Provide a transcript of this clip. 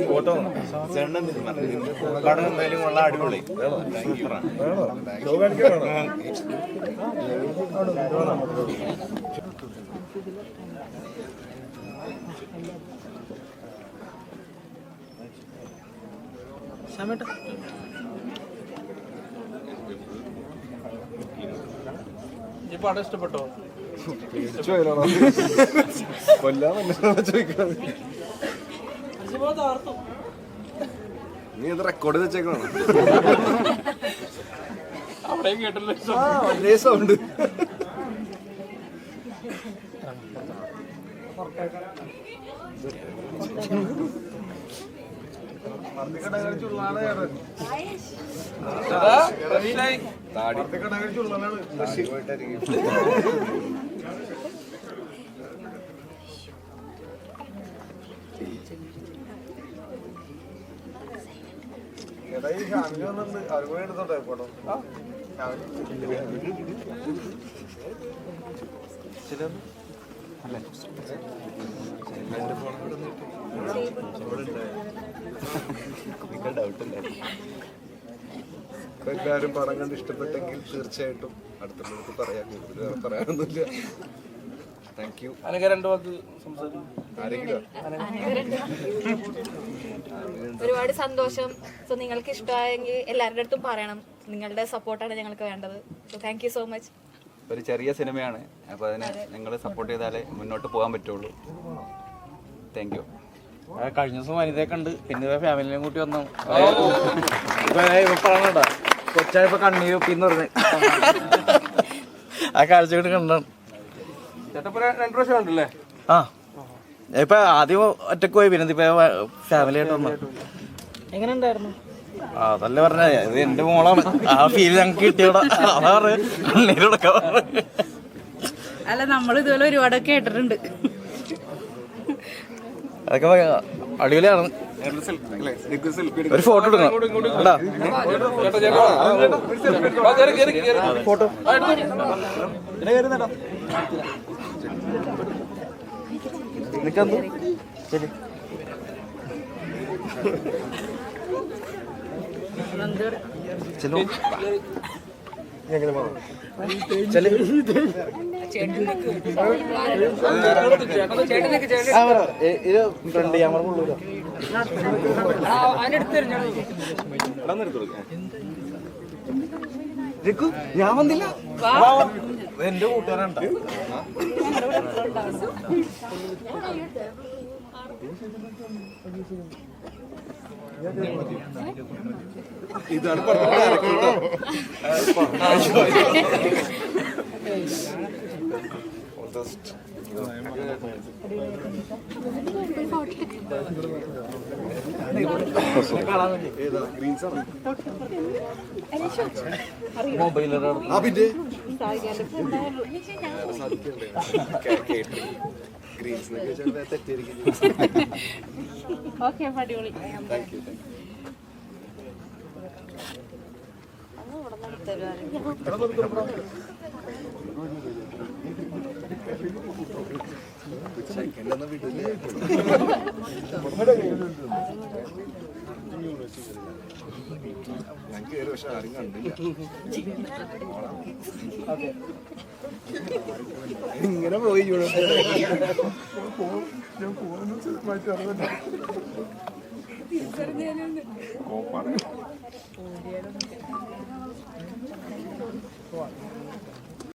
Photo എന്തായാലും ഉള്ള അടിപൊളി ഈ പടം ഇഷ്ടപ്പെട്ടോ? നീ ഇത് റെക്കോർഡ് വെച്ചേക്കാണോ? അവിടെയും കേട്ടല്ലോ സൗണ്ട്. എല്ലാവരും പടം കണ്ട് ഇഷ്ടപ്പെട്ടെങ്കിൽ തീർച്ചയായിട്ടും അടുത്തുള്ളവർക്ക് പറയാൻ കൂടുതൽ പറയാനൊന്നുമില്ല. Thank you. രണ്ടു വാക്ക് ആരെങ്കിലും ഒരുപാട് സന്തോഷം. സോ നിങ്ങൾക്ക് ഇഷ്ടമായെങ്കിൽ എല്ലാവരുടെ അടുത്തും പറയണം. നിങ്ങളുടെ സപ്പോർട്ടാണ് ഞങ്ങൾക്ക് വേണ്ടത്. So thank you so much. ഒരു ചെറിയ സിനിമയാണ്, അപ്പോൾ അതിനെ നിങ്ങൾ സപ്പോർട്ട് ചെയ്താലേ മുന്നോട്ട് പോകാൻ പറ്റുള്ളൂ. Thank you. കഴിഞ്ഞ ദിവസം വനിതയെ കണ്ട് പിന്നെ ഫാമിലിനെയും കൂട്ടി വന്നു. പറഞ്ഞ കൊച്ചായപ്പോ കണ്ണീര് ഒപ്പിന്ന് പറഞ്ഞ് ആ കാഴ്ച കൊണ്ട് കണ്ടാണ്. ചേട്ടപ്പോ 2 പ്രാവശ്യം ഉണ്ടല്ലേ? ആ, ഇപ്പൊ ആദ്യം ഒറ്റക്ക് പോയി, പിന്നെ ഇപ്പൊ ഫാമിലി ആയിട്ട് വന്നു. എങ്ങനെ ഉണ്ടായിരുന്നു? അതല്ലേ പറഞ്ഞ ഇത് എന്റെ മോളാണ്. ആ ഫീല് ഞങ്ങൾക്ക് കിട്ടിയോടെ അതാ കണ്ണീരോടൊക്കെ. അല്ല, നമ്മൾ ഇതുപോലെ ഒരുപാടൊക്കെ കേട്ടിട്ടുണ്ട്. അതൊക്കെ അടിപൊളിയാണ്. ഒരു ഫോട്ടോ എടുക്കണം. ഫോട്ടോ നിൽക്കുന്നു. ശരി, ചലോ ഇത് ഫ്രണ്ട് ക്യാമറ കൊള്ളൂലോ. ഞാൻ വന്നില്ല, എന്റെ കൂട്ടുകാരുണ്ടോ? ഇതാണ് ഓക്കെ, അടിപൊളി. പക്ഷെ ആരും കണ്ടില്ല. ഇങ്ങനെ പോയി കോപ്പാണ്.